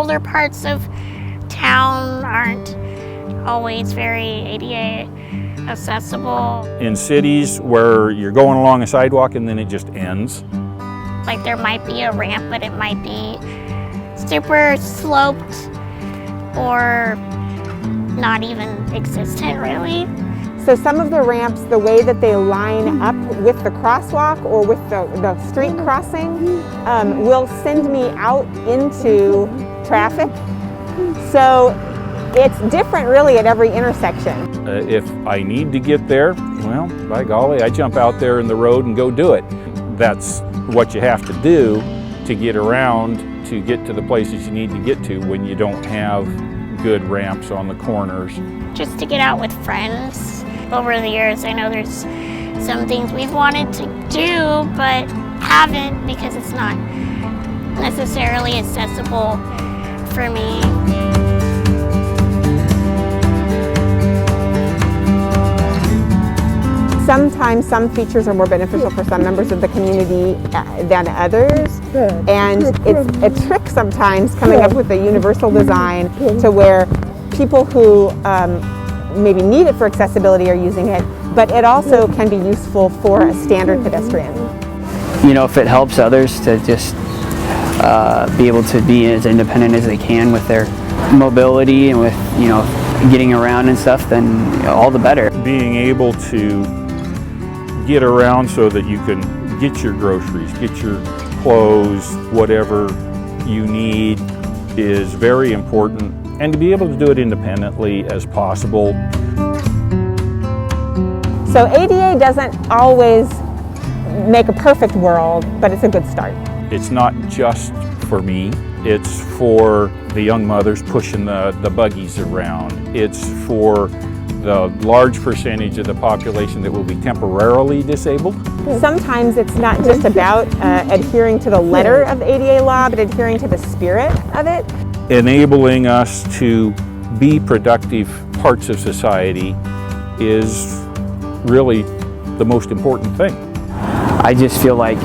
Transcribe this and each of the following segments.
older parts of town aren't always very ADA accessible. In cities where you're going along a sidewalk and then it just ends. Like there might be a ramp, but it might be super sloped or not even existent really. So some of the ramps, the way that they line up with the crosswalk or with the street crossing will send me out into traffic. So it's different really at every intersection. If I need to get there, well, by golly, I jump out there in the road and go do it. That's what you have to do to get around, to get to the places you need to get to when you don't have good ramps on the corners. Just to get out with friends. Over the years, I know there's some things we've wanted to do, but haven't because it's not necessarily accessible for me. Sometimes some features are more beneficial for some members of the community than others. And it's a trick sometimes coming up with a universal design to where people who maybe need it for accessibility are using it, but it also can be useful for a standard pedestrian. You know, if it helps others to just be able to be as independent as they can with their mobility and with, you know, getting around and stuff, then all the better. Being able to get around so that you can get your groceries, get your clothes, whatever you need is very important, and to be able to do it independently as possible. So ADA doesn't always make a perfect world, but it's a good start. It's not just for me, it's for the young mothers pushing the buggies around. It's for the large percentage of the population that will be temporarily disabled. Sometimes it's not just about adhering to the letter of the ADA law, but adhering to the spirit of it. Enabling us to be productive parts of society is really the most important thing. I just feel like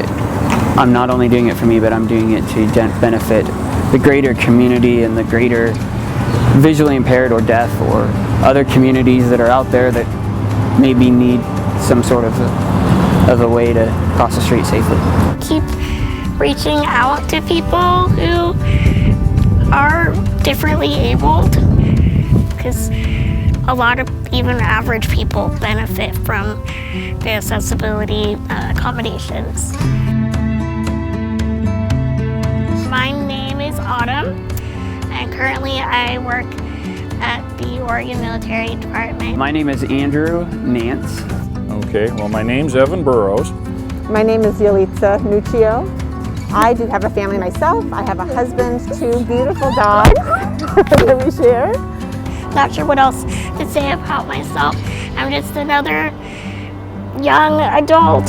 I'm not only doing it for me, but I'm doing it to benefit the greater community and the greater visually impaired or deaf or other communities that are out there that maybe need some sort of a way to cross the street safely. Keep reaching out to people who are differently abled, because a lot of even average people benefit from the accessibility accommodations. My name is Autumn, and currently I work at the Oregon Military Department. My name is Andrew Nance. Okay, well, my name's Evan Burrows. My name is Yalitza Nuccio. I do have a family myself. I have a husband, 2 beautiful dogs that we share. Not sure what else to say about myself. I'm just another young adult.